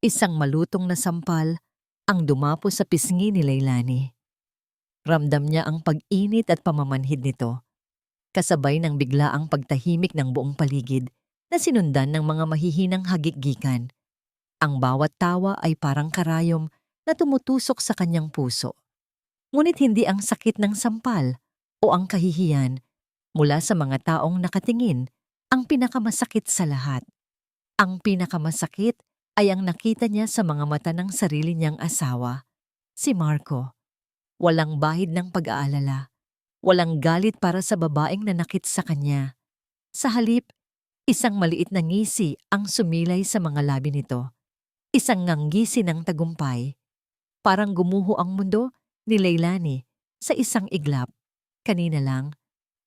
Isang malutong na sampal ang dumapo sa pisngi ni Leilani. Ramdam niya ang pag-init at pamamanhid nito, kasabay ng biglaang pagtahimik ng buong paligid na sinundan ng mga mahihinang hagikgikan. Ang bawat tawa ay parang karayom na tumutusok sa kanyang puso. Ngunit hindi ang sakit ng sampal o ang kahihiyan mula sa mga taong nakatingin ang pinakamasakit sa lahat. Ang pinakamasakit ay ang nakita niya sa mga mata ng sarili niyang asawa, si Marco. Walang bahid ng pag-aalala, walang galit para sa babaeng nanakit sa kanya. Sa halip, isang maliit na ngisi ang sumilay sa mga labi nito. Isang nganggisi ng tagumpay. Parang gumuho ang mundo ni Leilani sa isang iglap. Kanina lang,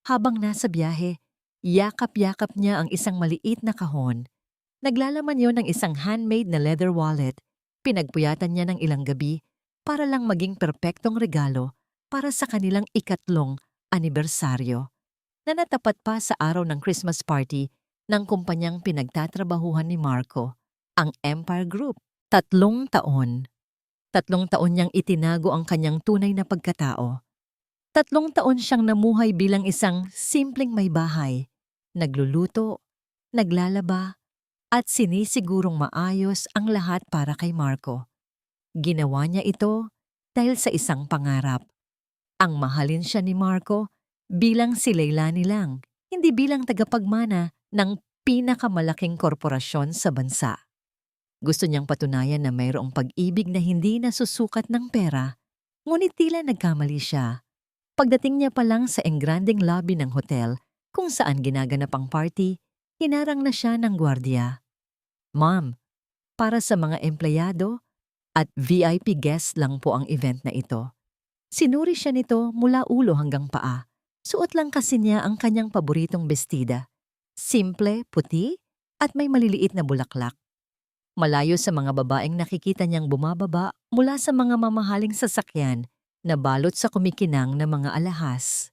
habang nasa biyahe, yakap-yakap niya ang isang maliit na kahon. Naglalaman yon ng isang handmade na leather wallet. Pinagpuyatan niya ng ilang gabi para lang maging perpektong regalo para sa kanilang 3 anibersaryo na natapat pa sa araw ng Christmas party ng kumpanyang pinagtatrabahuhan ni Marco, ang Empire Group. 3 taon. 3 taon niyang itinago ang kanyang tunay na pagkatao. 3 taon siyang namuhay bilang isang simpleng may bahay, nagluluto, naglalaba, at sinisigurong maayos ang lahat para kay Marco. Ginawa niya ito dahil sa isang pangarap. Ang mahalin siya ni Marco bilang si Leilani lang, hindi bilang tagapagmana ng pinakamalaking korporasyon sa bansa. Gusto niyang patunayan na mayroong pag-ibig na hindi nasusukat ng pera, ngunit tila nagkamali siya. Pagdating niya pa lang sa engranding lobby ng hotel kung saan ginaganap ang party, hinarang na siya ng gwardiya. "Ma'am, para sa mga empleyado at VIP guests lang po ang event na ito." Sinuri siya nito mula ulo hanggang paa. Suot lang kasi niya ang kanyang paboritong bestida. Simple, puti, at may maliliit na bulaklak. Malayo sa mga babaeng nakikita niyang bumababa mula sa mga mamahaling sasakyan na balot sa kumikinang na mga alahas.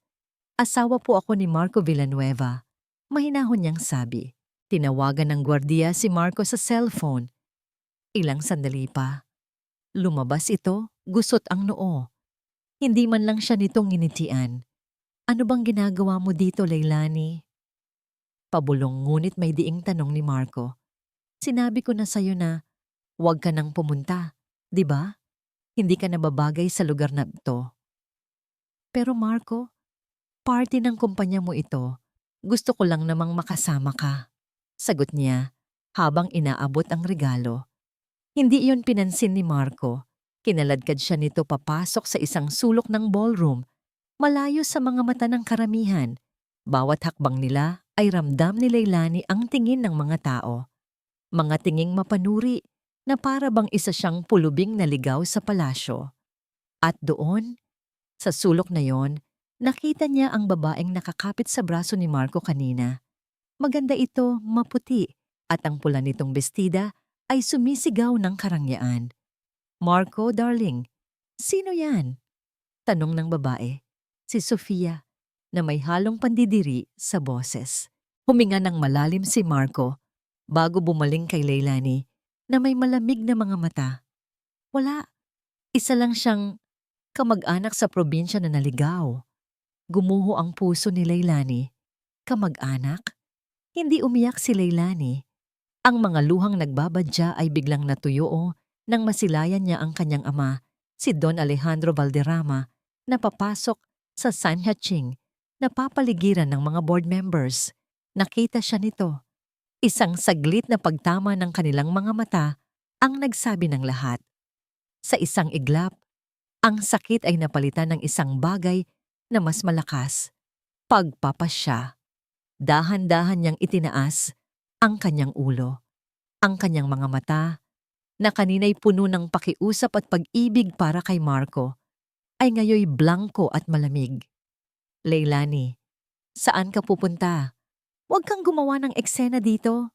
"Asawa po ako ni Marco Villanueva," mahinahon niyang sabi. Tinawagan ng gwardiya si Marco sa cellphone. Ilang sandali pa. Lumabas ito, gusot ang noo. Hindi man lang siya nitong nginitian. "Ano bang ginagawa mo dito, Leilani?" Pabulong ngunit may diing tanong ni Marco. "Sinabi ko na sa'yo na huwag ka nang pumunta, di ba? Hindi ka nababagay sa lugar na ito." "Pero Marco, party ng kumpanya mo ito. Gusto ko lang namang makasama ka," sagot niya habang inaabot ang regalo. Hindi iyon pinansin ni Marco. Kinaladkad siya nito papasok sa isang sulok ng ballroom, malayo sa mga mata ng karamihan. Bawat hakbang nila ay ramdam ni Leilani ang tingin ng mga tao. Mga tinging mapanuri na para bang isa siyang pulubing naligaw sa palasyo. At doon, sa sulok na yon, nakita niya ang babaeng nakakapit sa braso ni Marco kanina. Maganda ito, maputi, at ang pula nitong bestida ay sumisigaw ng karangyaan. "Marco, darling, sino yan?" tanong ng babae. "Si Sofia," na may halong pandidiri sa boses. Huminga ng malalim si Marco bago bumaling kay Leilani na may malamig na mga mata. Wala, isa lang siyang kamag-anak sa probinsya na naligaw. Gumuho ang puso ni Leilani. Kamag-anak? Hindi umiyak si Leilani. Ang mga luhang nagbabadya ay biglang natuyo nang masilayan niya ang kanyang ama, si Don Alejandro Valderrama, na papasok sa San Hatching, napapaligiran ng mga board members. Nakita siya nito. Isang saglit na pagtama ng kanilang mga mata ang nagsabi ng lahat. Sa isang iglap, ang sakit ay napalitan ng isang bagay na mas malakas. Pagpapasya. Dahan-dahan niyang itinaas ang kanyang ulo. Ang kanyang mga mata, na kanina'y puno ng pakiusap at pag-ibig para kay Marco, ay ngayoy blanko at malamig. "Leilani, saan ka pupunta? Huwag kang gumawa ng eksena dito."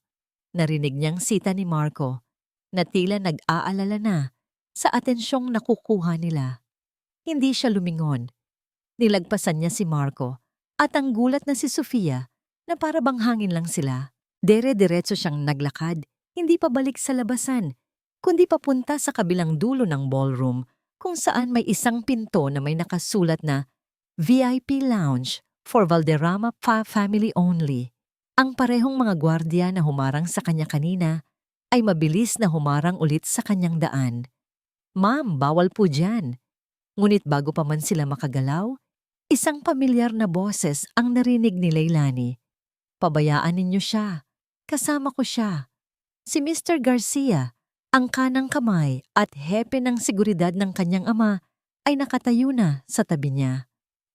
Narinig niyang sita ni Marco, na tila nag-aalala na sa atensyong nakukuha nila. Hindi siya lumingon. Nilagpasan niya si Marco at ang gulat na si Sofia na para bang hangin lang sila. Dere-diretso siyang naglakad, hindi pa balik sa labasan. kundi papunta sa kabilang dulo ng ballroom kung saan may isang pinto na may nakasulat na VIP Lounge for Valderrama Family Only. Ang parehong mga gwardiya na humarang sa kanya kanina ay mabilis na humarang ulit sa kanyang daan. "Ma'am, bawal po dyan." Ngunit bago pa man sila makagalaw, isang pamilyar na boses ang narinig ni Leilani. "Pabayaan ninyo siya. Kasama ko siya. Si Mr. Garcia, ang kanang kamay at hepe ng seguridad ng kanyang ama, ay nakatayo na sa tabi niya."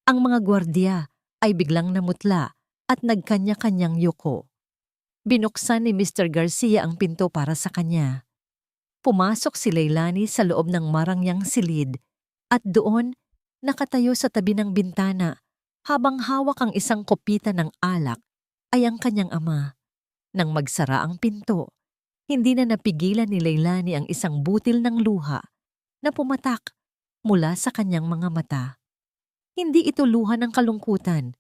Ang mga gwardiya ay biglang namutla at nagkanya-kanyang yuko. Binuksan ni Mr. Garcia ang pinto para sa kanya. Pumasok si Leilani sa loob ng marangyang silid at doon nakatayo sa tabi ng bintana habang hawak ang isang kopita ng alak ay ang kanyang ama. Nang magsara ang pinto, hindi na napigilan ni Leilani ang isang butil ng luha na pumatak mula sa kanyang mga mata. Hindi ito luha ng kalungkutan,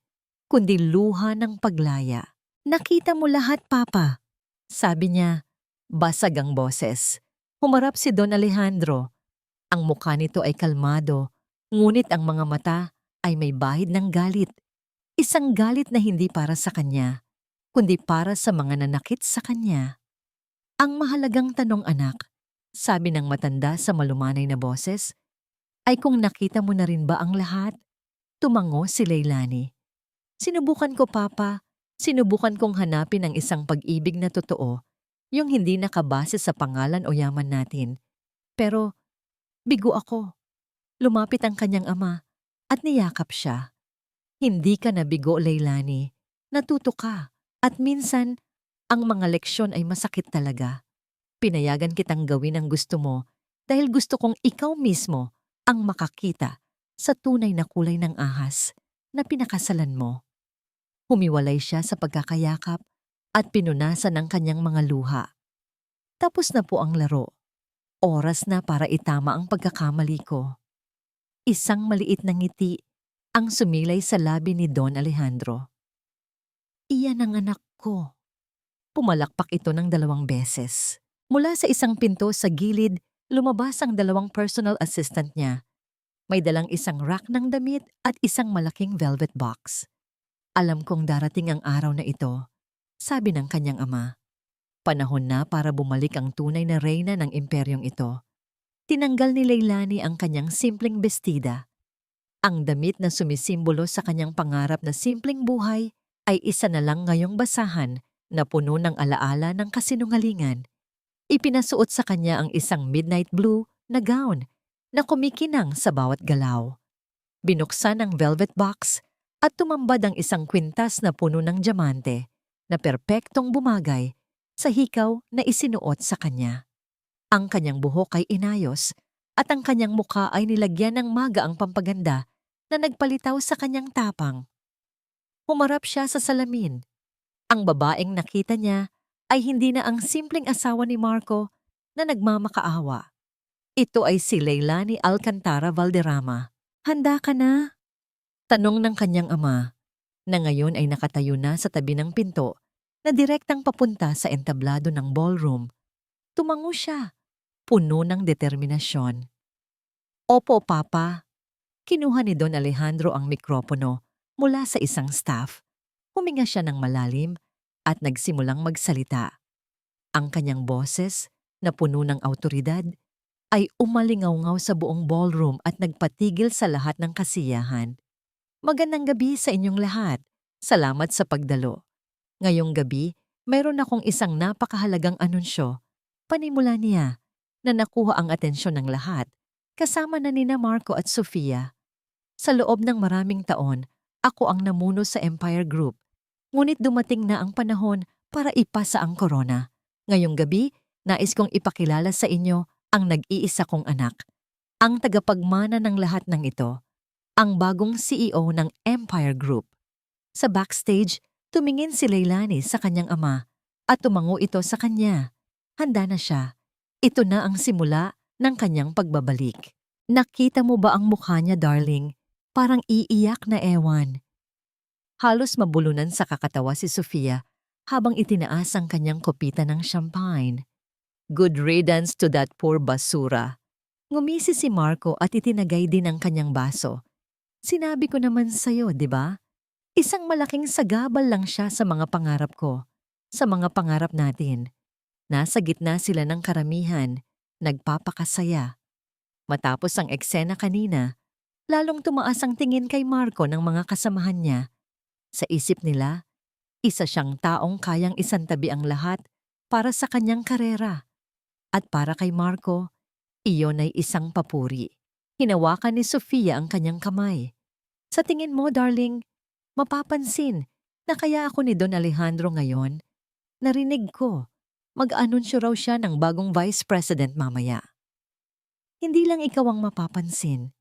kundi luha ng paglaya. "Nakita mo lahat, Papa," sabi niya. Basag ang boses. Humarap si Don Alejandro. Ang mukha nito ay kalmado, ngunit ang mga mata ay may bahid ng galit. Isang galit na hindi para sa kanya, kundi para sa mga nanakit sa kanya. "Ang mahalagang tanong, anak," sabi ng matanda sa malumanay na boses, "ay kung nakita mo na rin ba ang lahat?" Tumango si Leilani. "Sinubukan ko, Papa. Sinubukan kong hanapin ang isang pag-ibig na totoo, yung hindi nakabase sa pangalan o yaman natin. Pero bigo ako." Lumapit ang kanyang ama at niyakap siya. "Hindi ka nabigo, Leilani. Natuto ka. At minsan, ang mga leksyon ay masakit talaga. Pinayagan kitang gawin ang gusto mo dahil gusto kong ikaw mismo ang makakita sa tunay na kulay ng ahas na pinakasalan mo." Humiwalay siya sa pagkakayakap at pinunasan ang kanyang mga luha. "Tapos na po ang laro. Oras na para itama ang pagkakamali ko." Isang maliit na ngiti ang sumilay sa labi ni Don Alejandro. "Iyan ang anak ko." Pumalakpak ito ng 2 beses. Mula sa isang pinto sa gilid, lumabas ang 2 personal assistant niya. May dalang isang rack ng damit at isang malaking velvet box. "Alam kong darating ang araw na ito," sabi ng kanyang ama. Panahon na para bumalik ang tunay na reyna ng imperyong ito. Tinanggal ni Leilani ang kanyang simpleng bestida. Ang damit na sumisimbolo sa kanyang pangarap na simpleng buhay ay isa na lang ngayong basahan na puno ng alaala ng kasinungalingan. Ipinasuot sa kanya ang isang midnight blue na gown na kumikinang sa bawat galaw. Binuksan ang velvet box at tumambad ang isang kwintas na puno ng diamante na perpektong bumagay sa hikaw na isinuot sa kanya. Ang kanyang buhok ay inayos at ang kanyang mukha ay nilagyan ng magaang pampaganda na nagpalitaw sa kanyang tapang. Humarap siya sa salamin. Ang babaeng nakita niya ay hindi na ang simpleng asawa ni Marco na nagmamakaawa. Ito ay si Leilani Alcantara Valderrama. "Handa ka na?" Tanong ng kanyang ama, na ngayon ay nakatayo na sa tabi ng pinto na direktang papunta sa entablado ng ballroom. Tumango siya, puno ng determinasyon. "Opo, Papa." Kinuha ni Don Alejandro ang mikropono mula sa isang staff. Huminga siya ng malalim at nagsimulang magsalita. Ang kanyang boses, na puno ng awtoridad, ay umalingaw-ngaw sa buong ballroom at nagpatigil sa lahat ng kasiyahan. "Magandang gabi sa inyong lahat. Salamat sa pagdalo. Ngayong gabi, mayroon akong isang napakahalagang anunsyo." Panimula niya na nakuha ang atensyon ng lahat, kasama na nina Marco at Sofia. "Sa loob ng maraming taon, ako ang namuno sa Empire Group. Ngunit dumating na ang panahon para ipasa ang corona. Ngayong gabi, nais kong ipakilala sa inyo ang nag-iisa kong anak, ang tagapagmana ng lahat ng ito, ang bagong CEO ng Empire Group." Sa backstage, tumingin si Leilani sa kanyang ama at tumango ito sa kanya. Handa na siya. Ito na ang simula ng kanyang pagbabalik. "Nakita mo ba ang mukha niya, darling? Parang iiyak na ewan." Halos mabulunan sa kakatawa si Sofia habang itinaas ang kanyang kopita ng champagne. Good riddance to that poor basura. Ngumisi si Marco at itinagay din ang kanyang baso. Sinabi ko naman sa'yo, di ba? Isang malaking sagabal lang siya sa mga pangarap ko, sa mga pangarap natin. Nasa gitna sila ng karamihan, nagpapakasaya. Matapos ang eksena kanina, lalong tumaas ang tingin kay Marco ng mga kasamahan niya. Sa isip nila, isa siyang taong kayang isantabi ang lahat para sa kanyang karera. At para kay Marco, iyon ay isang papuri. Hinawakan ni Sofia ang kanyang kamay. Sa tingin mo, darling, mapapansin na kaya ako ni Don Alejandro ngayon, narinig ko, mag-anunsyo raw siya ng bagong vice president mamaya. Hindi lang ikaw ang mapapansin,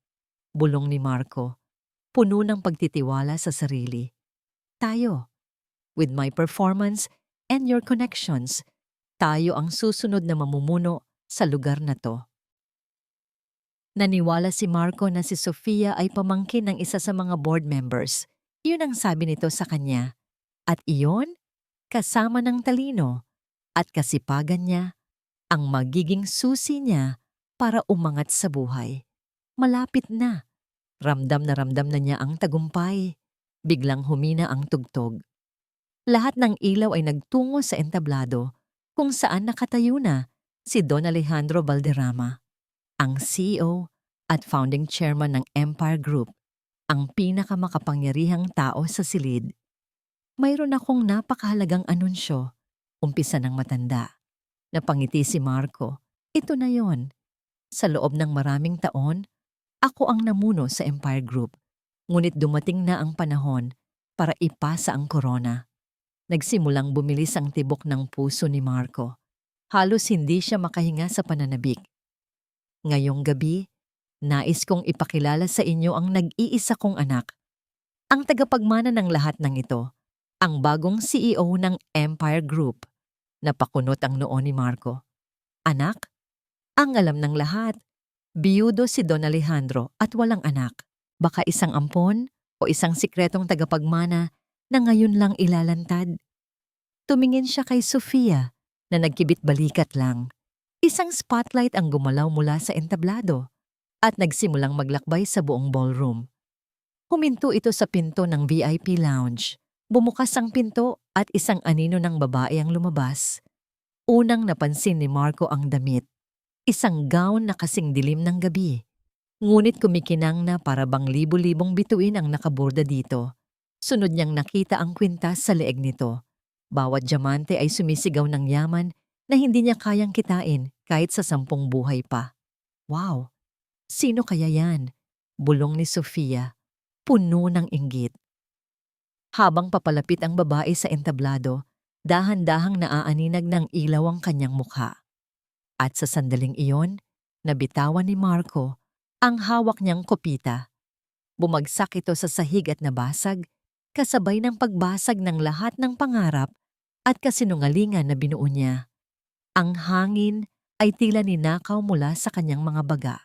bulong ni Marco, puno ng pagtitiwala sa sarili. Tayo, with my performance and your connections, tayo ang susunod na mamumuno sa lugar na to. Naniwala si Marco na si Sofia ay pamangkin ng isa sa mga board members. Yun ang sabi nito sa kanya. At iyon, kasama ng talino at kasipagan niya, ang magiging susi niya para umangat sa buhay. Malapit na. Ramdam na niya ang tagumpay. Biglang humina ang tugtog. Lahat ng ilaw ay nagtungo sa entablado kung saan nakatayo na si Don Alejandro Valderrama, ang CEO at founding chairman ng Empire Group, ang pinakamakapangyarihang tao sa silid. Mayroon akong napakahalagang anunsyo, umpisa ng matanda. Napangiti si Marco. Ito na yon. Sa loob ng maraming taon, ako ang namuno sa Empire Group. Ngunit dumating na ang panahon para ipasa ang korona. Nagsimulang bumilis ang tibok ng puso ni Marco. Halos hindi siya makahinga sa pananabik. Ngayong gabi, nais kong ipakilala sa inyo ang nag-iisa kong anak. Ang tagapagmana ng lahat ng ito, ang bagong CEO ng Empire Group. Napakunot ang noo ni Marco. Anak? Ang alam ng lahat, biyudo si Don Alejandro at walang anak. Baka isang ampon o isang sikretong tagapagmana na ngayon lang ilalantad. Tumingin siya kay Sofia na nagkibit-balikat lang. Isang spotlight ang gumalaw mula sa entablado at nagsimulang maglakbay sa buong ballroom. Huminto ito sa pinto ng VIP lounge. Bumukas ang pinto at isang anino ng babae ang lumabas. Unang napansin ni Marco ang damit. Isang gown na kasing dilim ng gabi. Ngunit kumikinang na para bang libo-libong bituin ang nakaborda dito. Sunod niyang nakita ang kwintas sa leeg nito. Bawat diamante ay sumisigaw ng yaman na hindi niya kayang kitain kahit sa 10 buhay pa. Wow! Sino kaya yan? Bulong ni Sofia, puno ng inggit. Habang papalapit ang babae sa entablado, dahan-dahang naaaninag ng ilaw ang kanyang mukha. At sa sandaling iyon, nabitawan ni Marco ang hawak niyang kopita. Bumagsak ito sa sahig at nabasag, kasabay ng pagbasag ng lahat ng pangarap at kasinungalingan na binuo niya. Ang hangin ay tila ninakaw mula sa kanyang mga baga.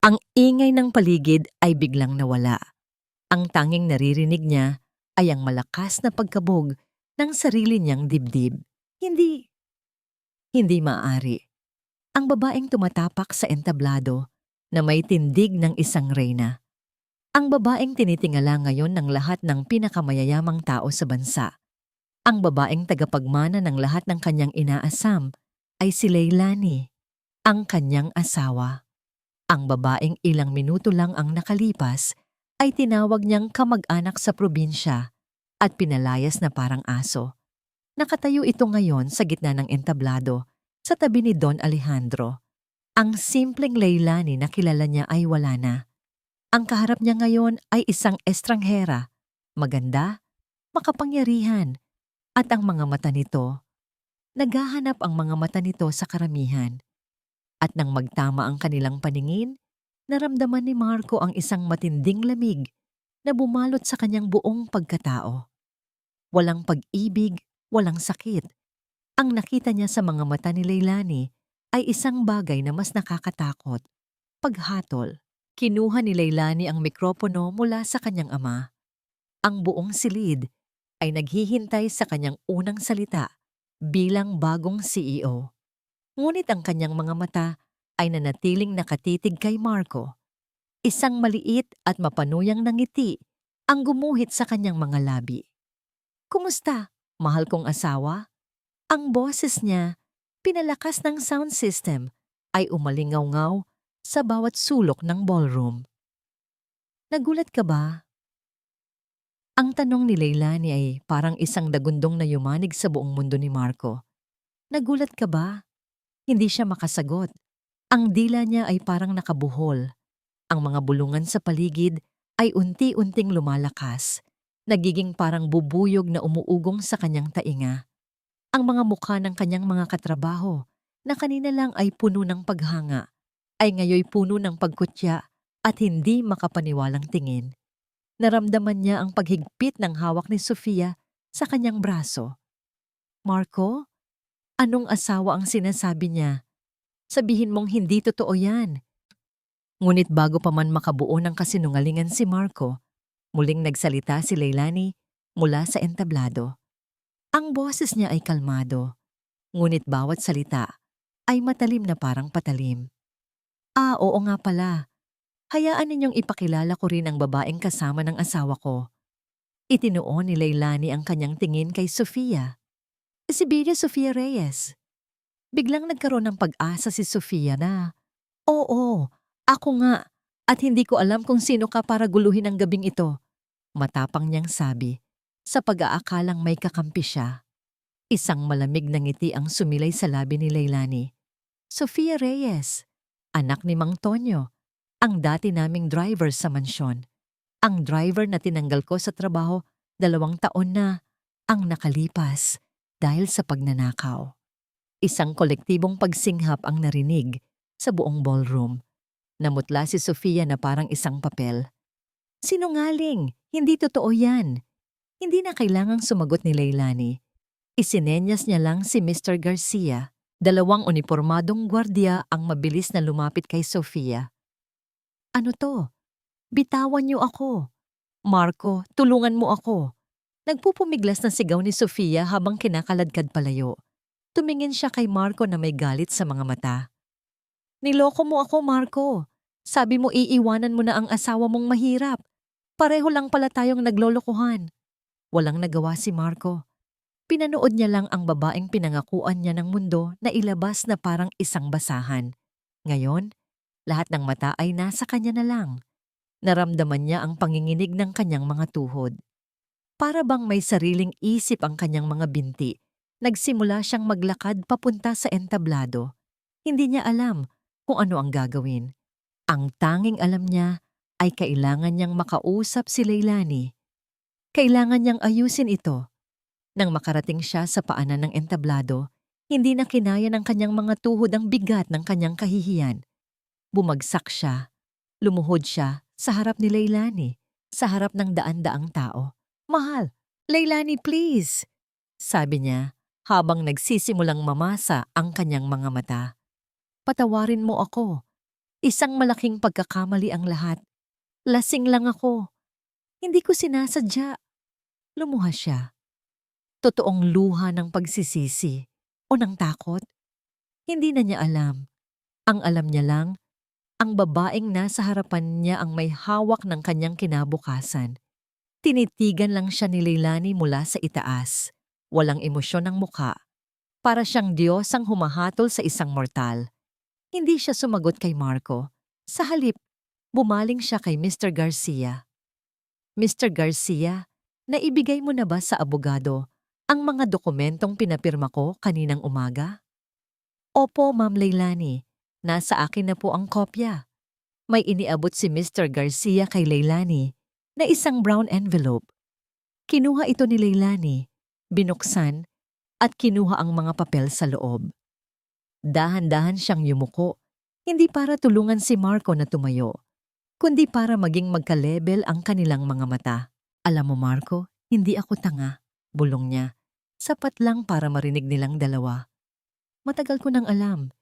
Ang ingay ng paligid ay biglang nawala. Ang tanging naririnig niya ay ang malakas na pagkabog ng sarili niyang dibdib. Hindi maaari. Ang babaeng tumatapak sa entablado na may tindig ng isang reyna. Ang babaeng tinitingala ngayon ng lahat ng pinakamayayamang tao sa bansa. Ang babaeng tagapagmana ng lahat ng kanyang inaasam ay si Leilani, ang kanyang asawa. Ang babaeng ilang minuto lang ang nakalipas ay tinawag niyang kamag-anak sa probinsya at pinalayas na parang aso. Nakatayo ito ngayon sa gitna ng entablado sa tabi ni Don Alejandro. Ang simpleng Leilani na kilala niya ay wala na. Ang kaharap niya ngayon ay isang estranghera, maganda, makapangyarihan, at ang mga mata nito, naghahanap ang mga mata nito sa karamihan. At nang magtama ang kanilang paningin, naramdaman ni Marco ang isang matinding lamig na bumalot sa kanyang buong pagkatao. Walang pag-ibig, walang sakit. Ang nakita niya sa mga mata ni Leilani ay isang bagay na mas nakakatakot. Paghatol. Kinuha ni Leilani ang mikropono mula sa kanyang ama. Ang buong silid ay naghihintay sa kanyang unang salita bilang bagong CEO. Ngunit ang kanyang mga mata ay nanatiling nakatitig kay Marco. Isang maliit at mapanuyang na ngiti ang gumuhit sa kanyang mga labi. "Kumusta, mahal kong asawa?" Ang boses niya, pinalakas ng sound system, ay umalingaw-ngaw sa bawat sulok ng ballroom. "Nagulat ka ba?" Ang tanong ni Leilani ay parang isang dagundong na yumanig sa buong mundo ni Marco. "Nagulat ka ba?" Hindi siya makasagot. Ang dila niya ay parang nakabuhol. Ang mga bulungan sa paligid ay unti-unting lumalakas, nagiging parang bubuyog na umuugong sa kanyang tainga. Ang mga mukha ng kanyang mga katrabaho, na kanina lang ay puno ng paghanga, ay ngayoy puno ng pagkutya at hindi makapaniwalang tingin. Naramdaman niya ang paghigpit ng hawak ni Sofia sa kanyang braso. "Marco, anong asawa ang sinasabi niya? Sabihin mong hindi totoo yan." Ngunit bago pa man makabuo ng kasinungalingan si Marco, muling nagsalita si Leilani mula sa entablado. Ang boses niya ay kalmado, ngunit bawat salita ay matalim na parang patalim. Oo nga pala. Hayaan ninyong ipakilala ko rin ang babaeng kasama ng asawa ko." Itinuon ni Leilani ang kanyang tingin kay Sofia. Si Bida Sofia Reyes. Biglang nagkaroon ng pag-asa si Sofia na, "Oo, ako nga, at hindi ko alam kung sino ka para guluhin ang gabing ito." Matapang niyang sabi, sa pag-aakalang may kakampi siya. Isang malamig na ngiti ang sumilay sa labi ni Leilani. "Sofia Reyes, anak ni Mang Tonyo, ang dati naming driver sa mansyon. Ang driver na tinanggal ko sa trabaho 2 taon na ang nakalipas dahil sa pagnanakaw." Isang kolektibong pagsinghap ang narinig sa buong ballroom. Namutla si Sofia na parang isang papel. "Sinungaling! Hindi totoo yan!" Hindi na kailangang sumagot ni Leilani. Isinenyas niya lang si Mr. Garcia. 2 unipormadong gwardiya ang mabilis na lumapit kay Sofia. "Ano to? Bitawan niyo ako. Marco, tulungan mo ako." Nagpupumiglas na sigaw ni Sofia habang kinakaladkad palayo. Tumingin siya kay Marco na may galit sa mga mata. "Niloko mo ako, Marco. Sabi mo iiwanan mo na ang asawa mong mahirap. Pareho lang pala tayong naglolokohan." Walang nagawa si Marco. Pinanood niya lang ang babaeng pinangakuan niya ng mundo na ilabas na parang isang basahan. Ngayon, lahat ng mata ay nasa kanya na lang. Naramdaman niya ang panginginig ng kanyang mga tuhod. Para bang may sariling isip ang kanyang mga binti. Nagsimula siyang maglakad papunta sa entablado. Hindi niya alam kung ano ang gagawin. Ang tanging alam niya ay kailangan niyang makausap si Leilani. Kailangan niyang ayusin ito. Nang makarating siya sa paanan ng entablado, hindi na kinaya ng kanyang mga tuhod ang bigat ng kanyang kahihiyan. Bumagsak siya. Lumuhod siya sa harap ni Leilani, sa harap ng daan-daang tao. "Mahal, Leilani please," sabi niya habang nagsisimulang mamasa ang kanyang mga mata. "Patawarin mo ako. Isang malaking pagkakamali ang lahat. Lasing lang ako. Hindi ko sinasadya." Lumuha siya. Totoong luha ng pagsisisi o ng takot. Hindi na niya alam. Ang alam niya lang, ang babaeng nasa harapan niya ang may hawak ng kanyang kinabukasan. Tinitigan lang siya ni Leilani mula sa itaas. Walang emosyon ang muka. Para siyang Diyos ang humahatol sa isang mortal. Hindi siya sumagot kay Marco. Sa halip, bumaling siya kay Mr. Garcia. "Mr. Garcia, naibigay mo na ba sa abogado ang mga dokumentong pinapirma ko kaninang umaga?" "Opo, Ma'am Leilani. Nasa akin na po ang kopya." May iniabot si Mr. Garcia kay Leilani na isang brown envelope. Kinuha ito ni Leilani, binuksan, at kinuha ang mga papel sa loob. Dahan-dahan siyang yumuko, hindi para tulungan si Marco na tumayo, kundi para maging magka-level ang kanilang mga mata. "Alam mo Marco, hindi ako tanga," bulong niya. "Sapat lang para marinig nilang dalawa. Matagal ko nang alam.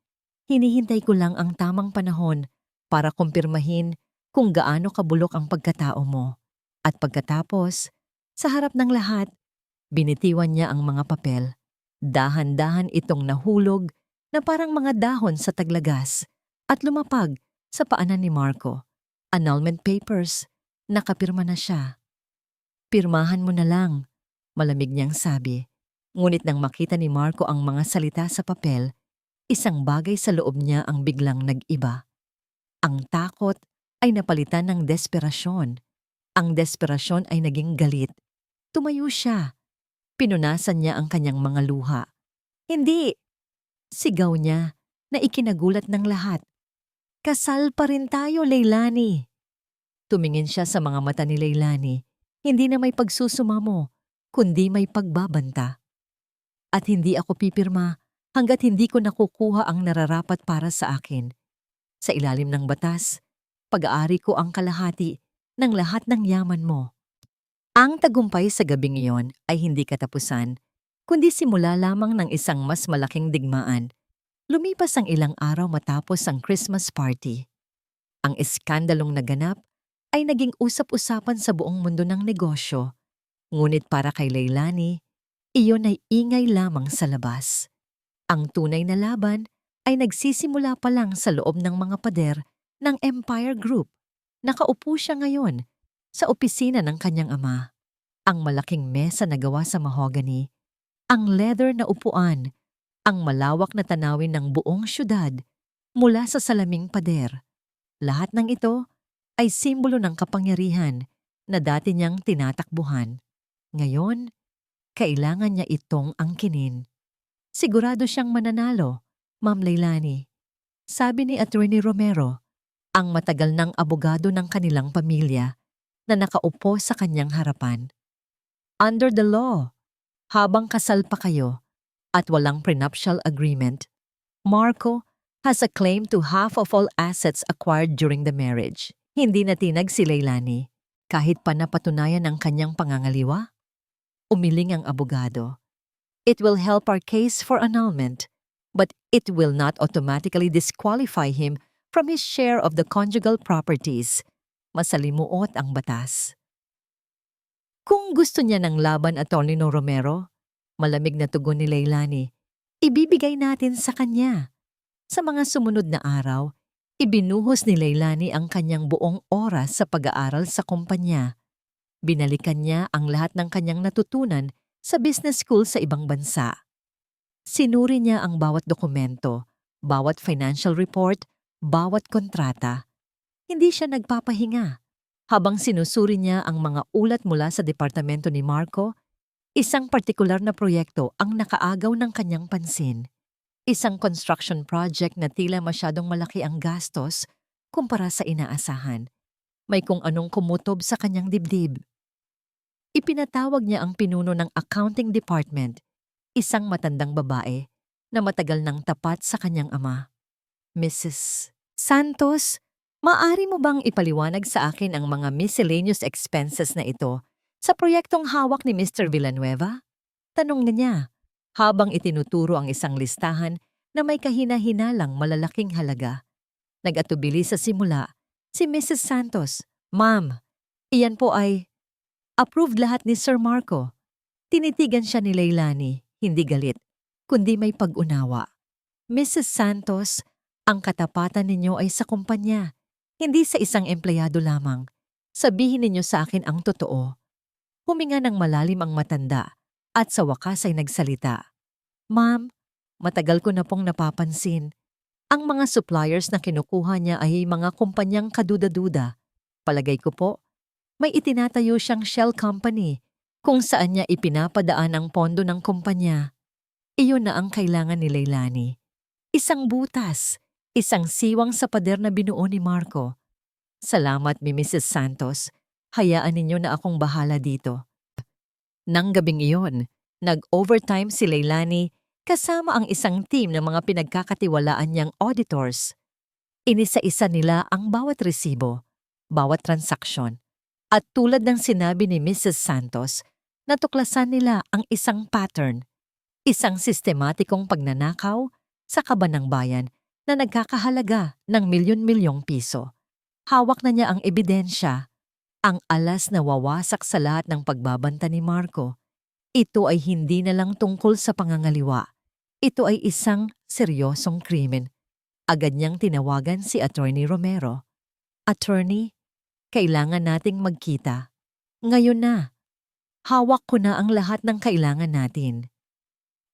Hinihintay ko lang ang tamang panahon para kumpirmahin kung gaano kabulok ang pagkatao mo." At pagkatapos, sa harap ng lahat, binitiwan niya ang mga papel. Dahan-dahan itong nahulog na parang mga dahon sa taglagas at lumapag sa paanan ni Marco. Annulment papers. Nakapirma na siya. Pirmahan mo na lang, malamig niyang sabi. Ngunit nang makita ni Marco ang mga salita sa papel, isang bagay sa loob niya ang biglang nag-iba. Ang takot ay napalitan ng desperasyon. Ang desperasyon ay naging galit. Tumayo siya. Pinunasan niya ang kanyang mga luha. Hindi! Sigaw niya na ikinagulat ng lahat. Kasal pa rin tayo, Leilani. Tumingin siya sa mga mata ni Leilani, hindi na may pagsusumamo, kundi may pagbabanta. At hindi ako pipirma hanggat hindi ko nakukuha ang nararapat para sa akin. Sa ilalim ng batas, pag-aari ko ang kalahati ng lahat ng yaman mo. Ang tagumpay sa gabing iyon ay hindi katapusan, kundi simula lamang ng isang mas malaking digmaan. Lumipas ang ilang araw matapos ang Christmas party. Ang iskandalong naganap ay naging usap-usapan sa buong mundo ng negosyo. Ngunit para kay Leilani, iyon ay ingay lamang sa labas. Ang tunay na laban ay nagsisimula pa lang sa loob ng mga pader ng Empire Group. Nakaupo siya ngayon sa opisina ng kanyang ama. Ang malaking mesa na gawa sa mahogany, ang leather na upuan, ang malawak na tanawin ng buong syudad mula sa salaming pader. Lahat ng ito ay simbolo ng kapangyarihan na dati niyang tinatakbuhan. Ngayon, kailangan niya itong angkinin. Sigurado siyang mananalo, Ma'am Leilani. Sabi ni Attorney Romero, ang matagal ng abogado ng kanilang pamilya na nakaupo sa kanyang harapan. Under the law, habang kasal pa kayo at walang prenuptial agreement, Marco has a claim to half of all assets acquired during the marriage. Hindi natinag si Leilani kahit pa napatunayan ang kanyang pangangaliwa. Umiling ang abogado. It will help our case for annulment, but it will not automatically disqualify him from his share of the conjugal properties. Masalimuot ang batas. Kung gusto niya ng laban Atty. Romero, malamig na tugon ni Leilani, ibibigay natin sa kanya. Sa mga sumunod na araw, ibinuhos ni Leilani ang kanyang buong oras sa pag-aaral sa kumpanya. Binalikan niya ang lahat ng kanyang natutunan sa business school sa ibang bansa. Sinuri niya ang bawat dokumento, bawat financial report, bawat kontrata. Hindi siya nagpapahinga. Habang sinusuri niya ang mga ulat mula sa departamento ni Marco, isang partikular na proyekto ang nakaagaw ng kanyang pansin. Isang construction project na tila masyadong malaki ang gastos kumpara sa inaasahan. May kung anong kumutob sa kanyang dibdib. Ipinatawag niya ang pinuno ng accounting department, isang matandang babae na matagal nang tapat sa kanyang ama. Mrs. Santos, maaari mo bang ipaliwanag sa akin ang mga miscellaneous expenses na ito sa proyektong hawak ni Mr. Villanueva? Tanong na niya, habang itinuturo ang isang listahan na may kahina-hinalang malalaking halaga. Nag-atubili sa simula si Mrs. Santos. Ma'am, iyan po ay approved lahat ni Sir Marco. Tinitigan siya ni Leilani, hindi galit, kundi may pag-unawa. Mrs. Santos, ang katapatan ninyo ay sa kumpanya, hindi sa isang empleyado lamang. Sabihin ninyo sa akin ang totoo. Huminga ng malalim ang matanda at sa wakas ay nagsalita. Ma'am, matagal ko na pong napapansin. Ang mga suppliers na kinukuha niya ay mga kumpanyang kaduda-duda. Palagay ko po, may itinatayo siyang shell company kung saan niya ipinapadaan ang pondo ng kumpanya. Iyon na ang kailangan ni Leilani. Isang butas, isang siwang sa pader na binuo ni Marco. Salamat, Mrs. Santos. Hayaan ninyo na akong bahala dito. Nang gabing iyon, nag-overtime si Leilani kasama ang isang team ng mga pinagkakatiwalaan niyang auditors. Inisa-isa nila ang bawat resibo, bawat transaksyon. At tulad ng sinabi ni Mrs. Santos, natuklasan nila ang isang pattern, isang sistematikong pagnanakaw sa kaban ng bayan na nagkakahalaga ng milyon-milyong piso. Hawak na niya ang ebidensya, ang alas na wawasak sa lahat ng pagbabanta ni Marco. Ito ay hindi na lang tungkol sa pangangaliwa. Ito ay isang seryosong krimen. Agad niyang tinawagan si Attorney Romero. Attorney, kailangan nating magkita. Ngayon na. Hawak ko na ang lahat ng kailangan natin.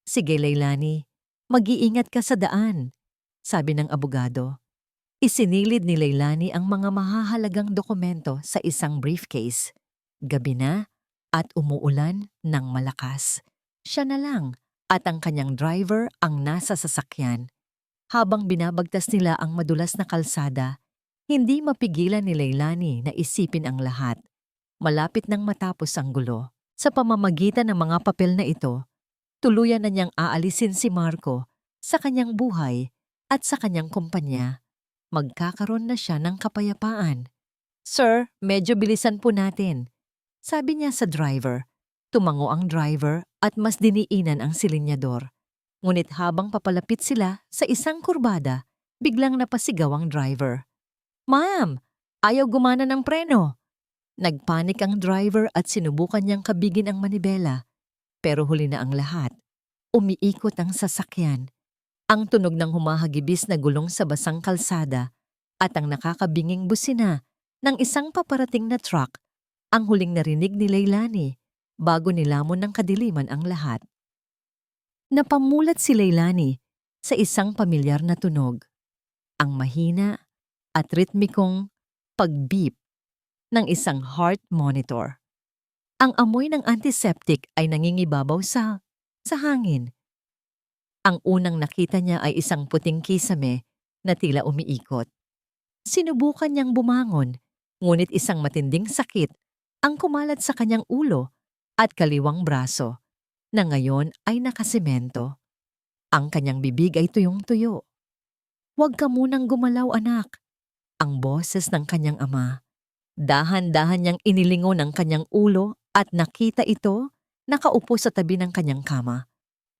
Sige Leilani, mag-iingat ka sa daan, sabi ng abogado. Isinilid ni Leilani ang mga mahahalagang dokumento sa isang briefcase. Gabi na at umuulan ng malakas. Siya na lang at ang kanyang driver ang nasa sasakyan. Habang binabagtas nila ang madulas na kalsada, hindi mapigilan ni Leilani na isipin ang lahat. Malapit nang matapos ang gulo. Sa pamamagitan ng mga papel na ito, tuluyan na niyang aalisin si Marco sa kanyang buhay at sa kanyang kumpanya. Magkakaroon na siya ng kapayapaan. Sir, medyo bilisan po natin, sabi niya sa driver. Tumango ang driver at mas diniinan ang silinyador. Ngunit habang papalapit sila sa isang kurbada, biglang napasigaw ang driver. Ma'am, ayaw gumana ng preno. Nagpanik ang driver at sinubukan niyang kabigin ang manibela. Pero huli na ang lahat. Umiikot ang sasakyan. Ang tunog ng humahagibis na gulong sa basang kalsada at ang nakakabinging busina ng isang paparating na truck ang huling narinig ni Leilani bago nilamon ng kadiliman ang lahat. Napamulat si Leilani sa isang pamilyar na tunog. Ang mahina at ritmikong pag-beep ng isang heart monitor. Ang amoy ng antiseptic ay nangingibabaw sa hangin. Ang unang nakita niya ay isang puting kisame na tila umiikot. Sinubukan niyang bumangon, ngunit isang matinding sakit ang kumalat sa kanyang ulo at kaliwang braso na ngayon ay nakasemento. Ang kanyang bibig ay tuyong-tuyo. Huwag ka munang gumalaw anak, ang boses ng kanyang ama. Dahan-dahan niyang inilingon ang kanyang ulo at nakita ito nakaupo sa tabi ng kanyang kama.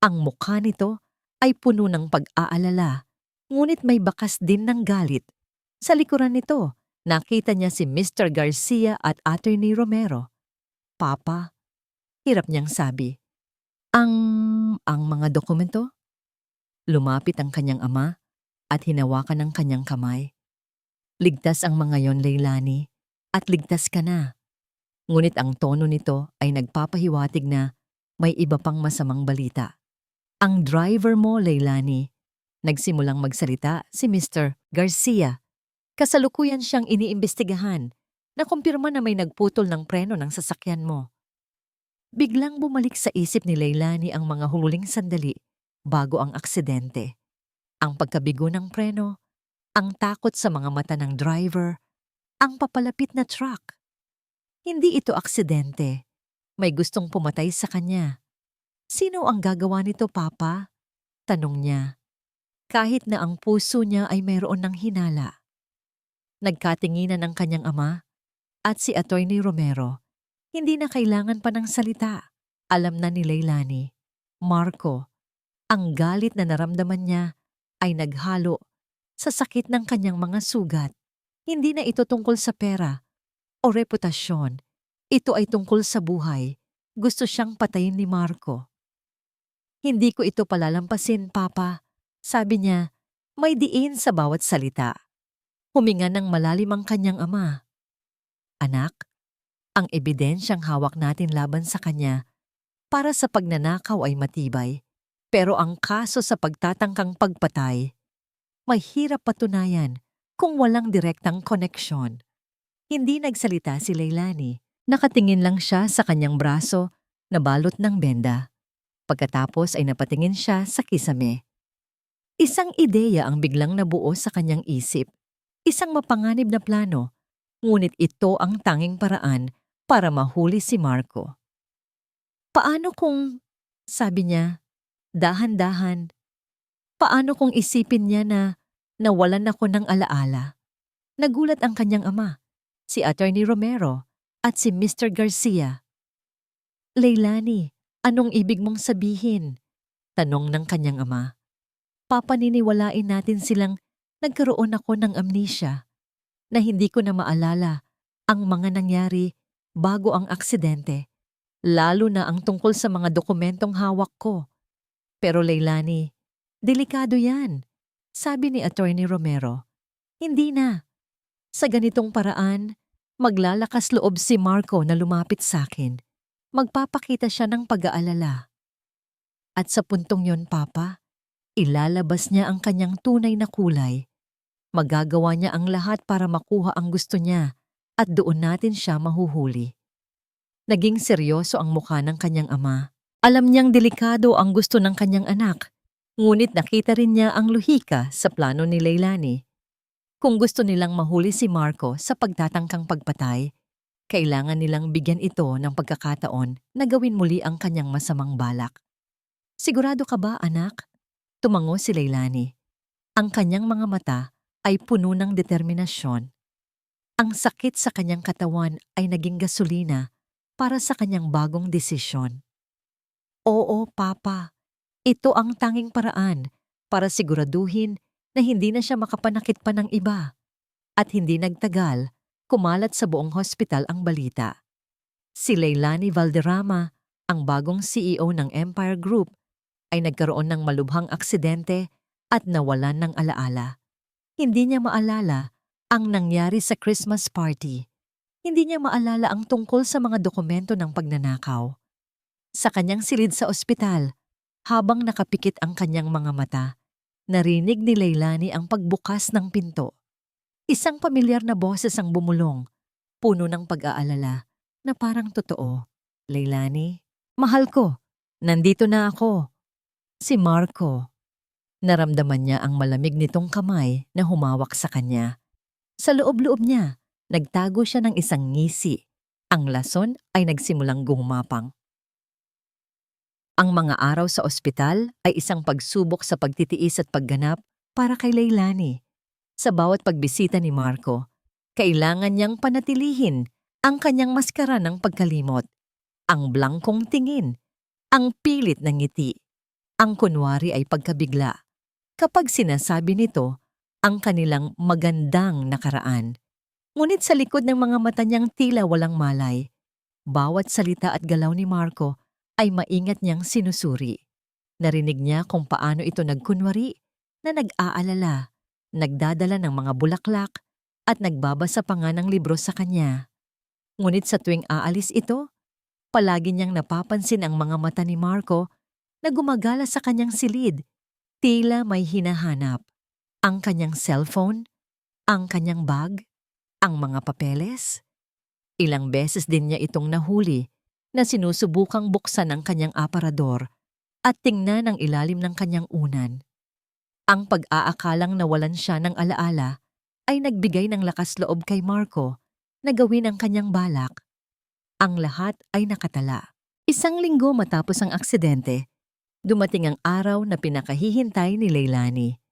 Ang mukha nito ay puno ng pag-aalala, ngunit may bakas din ng galit. Sa likuran nito, nakita niya si Mr. Garcia at Attorney Romero. Papa, hirap niyang sabi. Ang mga dokumento? Lumapit ang kanyang ama at hinawakan ang kanyang kamay. Ligtas ang mga yon, Leilani. At ligtas ka na. Ngunit ang tono nito ay nagpapahiwatig na may iba pang masamang balita. Ang driver mo, Leilani, nagsimulang magsalita si Mr. Garcia. Kasalukuyan siyang iniimbestigahan na kumpirma na may nagputol ng preno ng sasakyan mo. Biglang bumalik sa isip ni Leilani ang mga huling sandali bago ang aksidente. Ang pagkabigo ng preno, ang takot sa mga mata ng driver, ang papalapit na truck. Hindi ito aksidente. May gustong pumatay sa kanya. Sino ang gagawa nito, Papa? Tanong niya. Kahit na ang puso niya ay mayroon ng hinala. Nagkatinginan ang kanyang ama at si Attorney Romero. Hindi na kailangan pa ng salita. Alam na ni Leilani. Marco, ang galit na naramdaman niya ay naghalo sa sakit ng kanyang mga sugat. Hindi na ito tungkol sa pera o reputasyon. Ito ay tungkol sa buhay. Gusto siyang patayin ni Marco. Hindi ko ito palalampasin, Papa. Sabi niya, may diin sa bawat salita. Huminga ng malalim ang kanyang ama. Anak, ang ebidensyang hawak natin laban sa kanya para sa pagnanakaw ay matibay. Pero ang kaso sa pagtatangkang pagpatay, mahirap patunayan kung walang direktang koneksyon. Hindi nagsalita si Leilani. Nakatingin lang siya sa kanyang braso na balot ng benda. Pagkatapos ay napatingin siya sa kisame. Isang ideya ang biglang nabuo sa kanyang isip. Isang mapanganib na plano, ngunit ito ang tanging paraan para mahuli si Marco. Paano kung, sabi niya, dahan-dahan, paano kung isipin niya na nawalan ako ng alaala? Nagulat ang kanyang ama, si Attorney Romero at si Mr. Garcia. Leilani, anong ibig mong sabihin? Tanong ng kanyang ama. Papaniniwalain natin silang nagkaroon ako ng amnesia na hindi ko na maalala ang mga nangyari bago ang aksidente, lalo na ang tungkol sa mga dokumentong hawak ko. Pero Leilani, delikado yan. Sabi ni Attorney Romero, hindi na. Sa ganitong paraan, maglalakas loob si Marco na lumapit sa akin. Magpapakita siya ng pag-aalala. At sa puntong yon, Papa, ilalabas niya ang kanyang tunay na kulay. Magagawa niya ang lahat para makuha ang gusto niya at doon natin siya mahuhuli. Naging seryoso ang mukha ng kanyang ama. Alam niyang delikado ang gusto ng kanyang anak, ngunit nakita rin niya ang lohika sa plano ni Leilani. Kung gusto nilang mahuli si Marco sa pagtatangkang pagpatay, kailangan nilang bigyan ito ng pagkakataon na gawin muli ang kanyang masamang balak. Sigurado ka ba, anak? Tumango si Leilani. Ang kanyang mga mata ay puno ng determinasyon. Ang sakit sa kanyang katawan ay naging gasolina para sa kanyang bagong desisyon. Oo, Papa. Ito ang tanging paraan para siguraduhin na hindi na siya makapanakit pa ng iba. At hindi nagtagal, kumalat sa buong hospital ang balita. Si Leilani Valderrama, ang bagong CEO ng Empire Group, ay nagkaroon ng malubhang aksidente at nawalan ng alaala. Hindi niya maalala ang nangyari sa Christmas party. Hindi niya maalala ang tungkol sa mga dokumento ng pagnanakaw. Sa kanyang silid sa ospital, habang nakapikit ang kanyang mga mata, narinig ni Leilani ang pagbukas ng pinto. Isang pamilyar na boses ang bumulong, puno ng pag-aalala na parang totoo. Leilani, mahal ko, nandito na ako. Si Marco. Naramdaman niya ang malamig nitong kamay na humawak sa kanya. Sa loob-loob niya, nagtago siya ng isang ngisi. Ang lason ay nagsimulang gumapang. Ang mga araw sa ospital ay isang pagsubok sa pagtitiis at pagganap para kay Leilani. Sa bawat pagbisita ni Marco, kailangan niyang panatilihin ang kanyang maskara ng pagkalimot, ang blangkong tingin, ang pilit na ngiti, ang kunwari ay pagkabigla. Kapag sinasabi nito ang kanilang magandang nakaraan. Ngunit sa likod ng mga mata niyang tila walang malay, bawat salita at galaw ni Marco ay maingat niyang sinusuri. Narinig niya kung paano ito nagkunwari na nag-aalala, nagdadala ng mga bulaklak at nagbabasa pa nga ng libro sa kanya. Ngunit sa tuwing aalis ito, palagi niyang napapansin ang mga mata ni Marco na gumagala sa kanyang silid, tila may hinahanap. Ang kanyang cellphone, ang kanyang bag, ang mga papeles. Ilang beses din niya itong nahuli na sinusubukang buksan ang kanyang aparador at tingnan ang ilalim ng kanyang unan. Ang pag-aakalang nawalan siya ng alaala ay nagbigay ng lakas loob kay Marco na gawin ang kanyang balak. Ang lahat ay nakatala. Isang linggo matapos ang aksidente, dumating ang araw na pinakahihintay ni Leilani.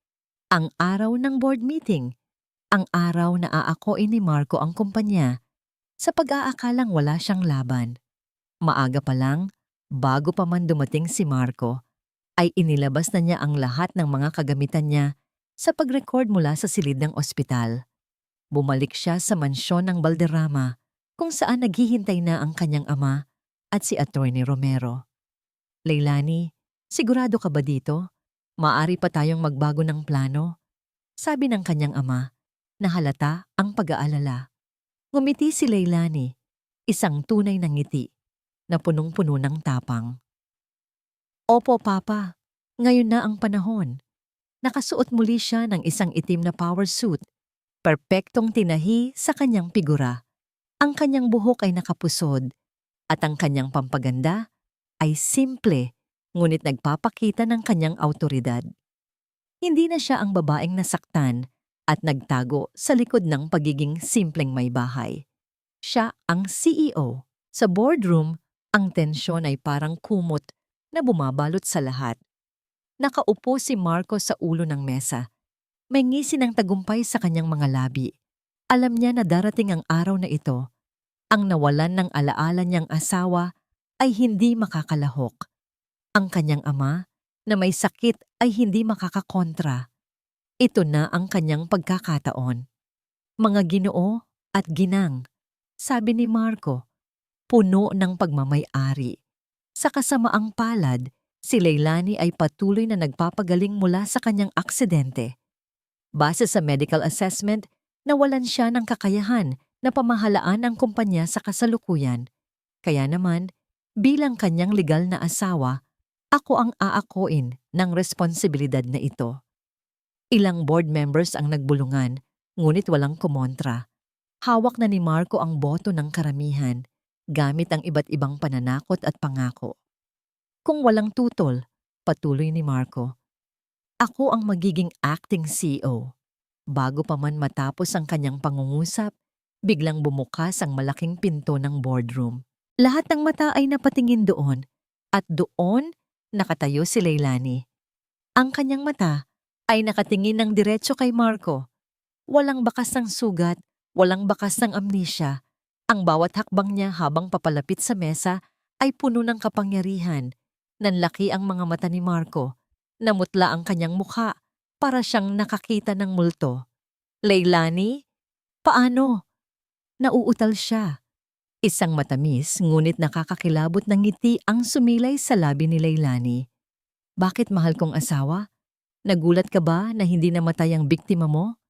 Ang araw ng board meeting, ang araw na aakoin ni Marco ang kumpanya sa pag-aakalang wala siyang laban. Maaga pa lang, bago pa man dumating si Marco, ay inilabas na niya ang lahat ng mga kagamitan niya sa pag-record mula sa silid ng ospital. Bumalik siya sa mansyon ng Valderrama kung saan naghihintay na ang kanyang ama at si Attorney Romero. Leilani, sigurado ka ba dito? Maaari pa tayong magbago ng plano? Sabi ng kanyang ama na halata ang pag-aalala. Ngumiti si Leilani, isang tunay na ngiti na punong-puno ng tapang. Opo, Papa. Ngayon na ang panahon. Nakasuot muli siya ng isang itim na power suit. Perpektong tinahi sa kanyang figura. Ang kanyang buhok ay nakapusod at ang kanyang pampaganda ay simple ngunit nagpapakita ng kanyang awtoridad. Hindi na siya ang babaeng nasaktan at nagtago sa likod ng pagiging simpleng may bahay. Siya ang CEO. Sa boardroom, ang tensyon ay parang kumot na bumabalot sa lahat. Nakaupo si Marco sa ulo ng mesa. May ngisi ng tagumpay sa kanyang mga labi. Alam niya na darating ang araw na ito. Ang nawalan ng alaala niyang asawa ay hindi makakalahok. Ang kanyang ama na may sakit ay hindi makakakontra. Ito na ang kanyang pagkakataon. Mga Ginoo at ginang, sabi ni Marco, puno ng pagmamay-ari. Sa kasamaang palad, Si Leilani ay patuloy na nagpapagaling mula sa kanyang aksidente. Base sa medical assessment, nawalan siya ng kakayahan na pamahalaan ang kumpanya sa kasalukuyan. Kaya naman, bilang kanyang legal na asawa, ako ang aakuin ng responsibilidad na ito. Ilang board members ang nagbulungan, ngunit walang kumontra. Hawak na ni Marco ang boto ng karamihan, gamit ang iba't ibang pananakot at pangako. Kung walang tutol, patuloy ni Marco, ako ang magiging acting CEO. Bago pa man matapos ang kanyang pangungusap, biglang bumukas ang malaking pinto ng boardroom. Lahat ng mata ay napatingin doon, at doon nakatayo si Leilani. Ang kanyang mata ay nakatingin ng diretso kay Marco. Walang bakas ng sugat, walang bakas ng amnesia. Ang bawat hakbang niya habang papalapit sa mesa ay puno ng kapangyarihan. Nanlaki ang mga mata ni Marco. Namutla ang kanyang mukha para siyang nakakita ng multo. Leilani? Paano? Nauutal siya. Isang matamis ngunit nakakakilabot ng ngiti ang sumilay sa labi ni Leilani. Bakit, mahal kong asawa? Nagulat ka ba na hindi namatay ang biktima mo?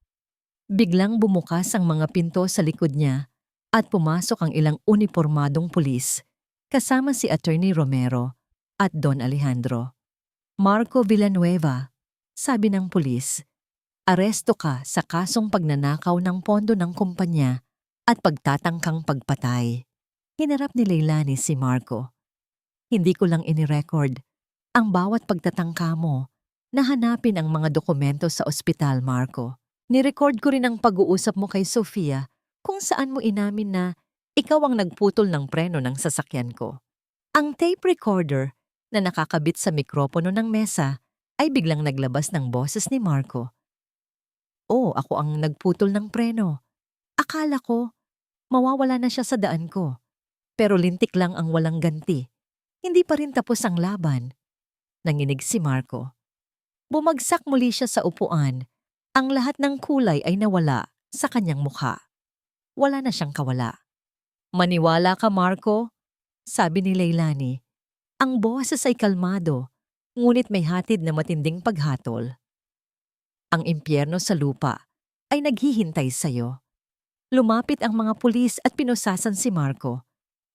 Biglang bumukas ang mga pinto sa likod niya at pumasok ang ilang unipormadong pulis, kasama si Attorney Romero at Don Alejandro. Marco Villanueva, sabi ng pulis, aresto ka sa kasong pagnanakaw ng pondo ng kumpanya at pagtatangkang pagpatay. Hinarap ni Leilani si Marco. Hindi ko lang inirecord ang bawat pagtatangka mo na hanapin ang mga dokumento sa ospital, Marco. Nirecord ko rin ang pag-uusap mo kay Sofia kung saan mo inamin na ikaw ang nagputol ng preno ng sasakyan ko. Ang tape recorder na nakakabit sa mikropono ng mesa ay biglang naglabas ng boses ni Marco. Oh, ako ang nagputol ng preno. Akala ko, mawawala na siya sa daan ko. Pero lintik lang ang walang ganti. Hindi pa rin tapos ang laban. Nanginig si Marco. Bumagsak muli siya sa upuan. Ang lahat ng kulay ay nawala sa kanyang mukha. Wala na siyang kawala. Maniwala ka, Marco, sabi ni Leilani. Ang boses ay kalmado, ngunit may hatid na matinding paghatol. Ang impyerno sa lupa ay naghihintay sa'yo. Lumapit ang mga pulis at pinusasan si Marco.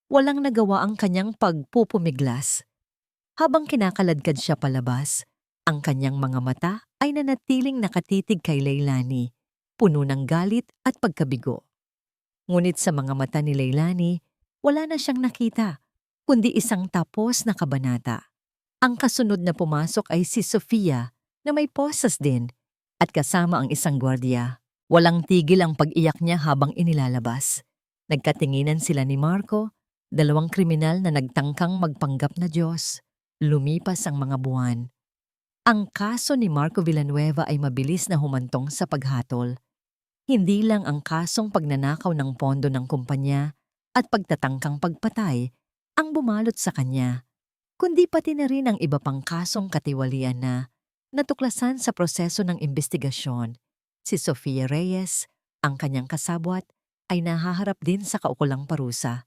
Walang nagawa ang kanyang pagpupumiglas. Habang kinakaladkad siya palabas, ang kanyang mga mata ay nanatiling nakatitig kay Leilani, puno ng galit at pagkabigo. Ngunit sa mga mata ni Leilani, wala na siyang nakita, kundi isang tapos na kabanata. Ang kasunod na pumasok ay si Sofia na may posas din at kasama ang isang gwardiya. Walang tigil ang pag-iyak niya habang inilalabas. Nagkatinginan sila ni Marco, dalawang kriminal na nagtangkang magpanggap na Diyos. Lumipas ang mga buwan. Ang kaso ni Marco Villanueva ay mabilis na humantong sa paghatol. Hindi lang ang kasong pagnanakaw ng pondo ng kumpanya at pagtatangkang pagpatay ang bumalot sa kanya, kundi pati na rin ang iba pang kasong katiwalian na natuklasan sa proseso ng investigasyon. Si Sofia Reyes, ang kanyang kasabwat, ay nahaharap din sa kaukulang parusa.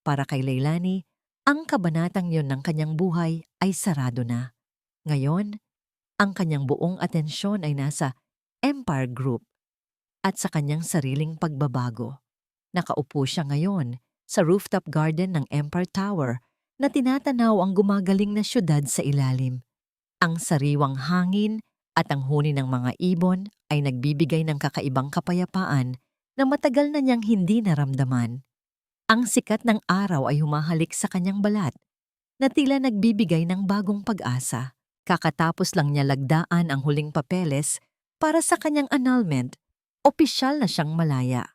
Para kay Leilani, ang kabanatang yon ng kanyang buhay ay sarado na. Ngayon, ang kanyang buong atensyon ay nasa Empire Group at sa kanyang sariling pagbabago. Nakaupo siya ngayon sa rooftop garden ng Empire Tower na tinatanaw ang gumagaling na syudad sa ilalim. Ang sariwang hangin at ang huni ng mga ibon ay nagbibigay ng kakaibang kapayapaan na matagal na niyang hindi naramdaman. Ang sikat ng araw ay humahalik sa kanyang balat na tila nagbibigay ng bagong pag-asa. Kakatapos lang niya lagdaan ang huling papeles para sa kanyang annulment, opisyal na siyang malaya.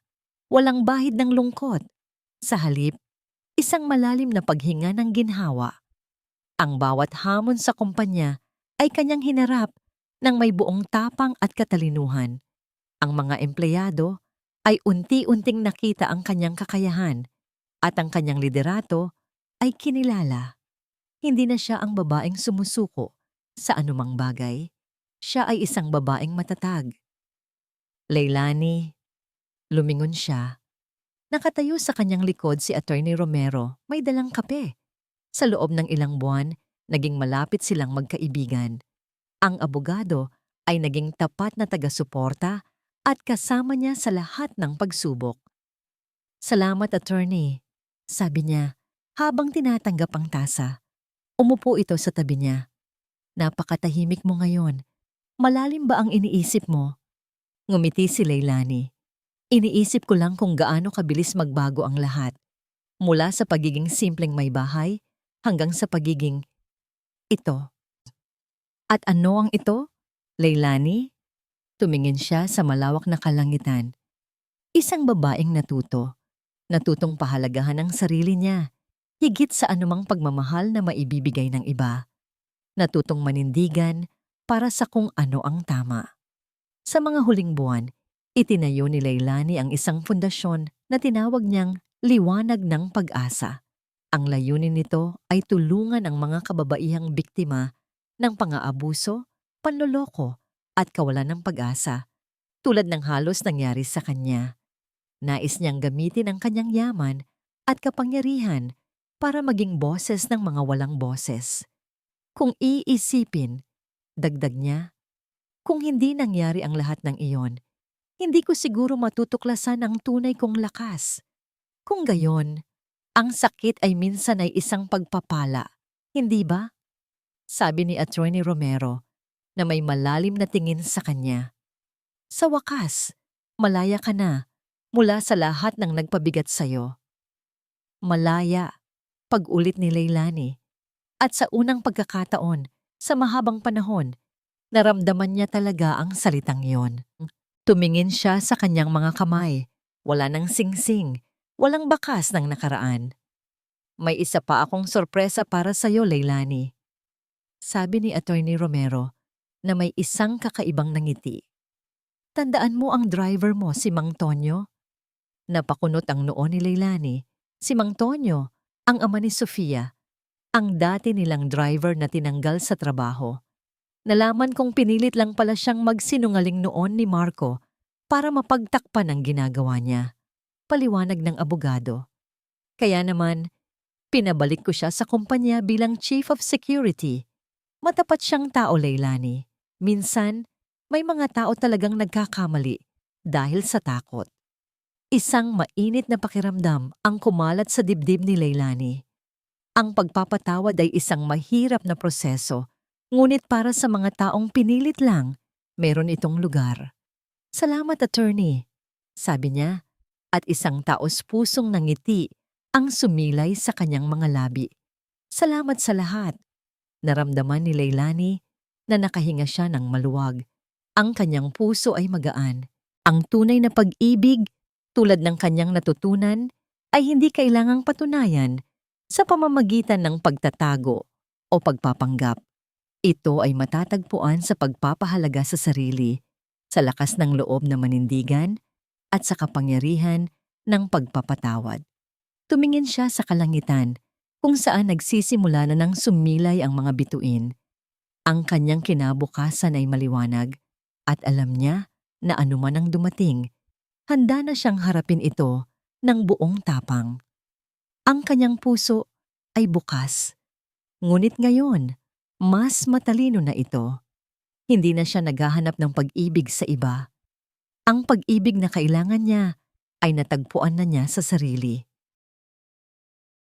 Walang bahid ng lungkot. Sa halip, isang malalim na paghinga ng ginhawa. Ang bawat hamon sa kumpanya ay kanyang hinarap ng may buong tapang at katalinuhan. Ang mga empleyado ay unti-unting nakita ang kanyang kakayahan at ang kanyang liderato ay kinilala. Hindi na siya ang babaeng sumusuko sa anumang bagay. Siya ay isang babaeng matatag. Leilani, lumingon siya. Nakatayo sa kanyang likod si Attorney Romero, may dalang kape. Sa loob ng ilang buwan, Naging malapit silang magkaibigan. Ang abogado ay naging tapat na taga-suporta at kasama niya sa lahat ng pagsubok. "Salamat, attorney," sabi niya habang tinatanggap ang tasa. Umupo ito sa tabi niya. "Napakatahimik mo ngayon. Malalim ba ang iniisip mo?" Ngumiti si Leilani. "Iniisip ko lang kung gaano kabilis magbago ang lahat. Mula sa pagiging simpleng may bahay hanggang sa pagiging ito." "At ano ang ito, Leilani?" Tumingin siya sa malawak na kalangitan. Isang babaeng natutong pahalagahan ang sarili niya, higit sa anumang pagmamahal na maibibigay ng iba. Natutong manindigan para sa kung ano ang tama. Sa mga huling buwan, itinayo ni Leilani ang isang pundasyon na tinawag niyang Liwanag ng Pag-asa. Ang layunin nito ay tulungan ang mga kababaihang biktima ng pang-aabuso, panloloko at kawalan ng pag-asa, tulad ng halos nangyari sa kanya. Nais niyang gamitin ang kanyang yaman at kapangyarihan para maging boses ng mga walang boses. Kung iisipin, dagdag niya, kung hindi nangyari ang lahat ng iyon, hindi ko siguro matutuklasan ang tunay kong lakas. Kung gayon, ang sakit ay minsan ay isang pagpapala, hindi ba? Sabi ni Attorney Romero na may malalim na tingin sa kanya. Sa wakas, malaya ka na mula sa lahat ng nagpabigat sa'yo. Malaya, pag-ulit ni Leilani. At sa unang pagkakataon, sa mahabang panahon, naramdaman niya talaga ang salitang yon. Tumingin siya sa kanyang mga kamay. Wala nang singsing, walang bakas ng nakaraan. "May isa pa akong sorpresa para sa'yo, Leilani," sabi ni Attorney Romero na may isang kakaibang nangiti. "Tandaan mo ang driver mo, si Mang Tonyo?" Napakunot ang noo ni Leilani. Si Mang Tonyo, ang ama ni Sofia, ang dati nilang driver na tinanggal sa trabaho. Nalaman kong pinilit lang pala siyang magsinungaling noon ni Marco para mapagtakpan ang ginagawa niya. Paliwanag ng abogado. Kaya naman, pinabalik ko siya sa kumpanya bilang Chief of Security. Matapat siyang tao, Leilani. Minsan, may mga tao talagang nagkakamali dahil sa takot. Isang mainit na pakiramdam ang kumalat sa dibdib ni Leilani. Ang pagpapatawad ay isang mahirap na proseso, ngunit para sa mga taong pinilit lang, meron itong lugar. "Salamat, attorney," sabi niya, at isang taos-pusong nangiti ang sumilay sa kanyang mga labi. "Salamat sa lahat." Naramdaman ni Leilani na nakahinga siya ng maluwag. Ang kanyang puso ay magaan. Ang tunay na pag-ibig, tulad ng kanyang natutunan, ay hindi kailangang patunayan sa pamamagitan ng pagtatago o pagpapanggap. Ito ay matatagpuan sa pagpapahalaga sa sarili, sa lakas ng loob na manindigan, at sa kapangyarihan ng pagpapatawad. Tumingin siya sa kalangitan, kung saan nagsisimula na ng sumilay ang mga bituin. Ang kanyang kinabukasan ay maliwanag, at alam niya na anuman ang dumating, handa na siyang harapin ito ng buong tapang. Ang kanyang puso ay bukas. Ngunit ngayon, mas matalino na ito. Hindi na siya naghahanap ng pag-ibig sa iba. Ang pag-ibig na kailangan niya ay natagpuan na niya sa sarili.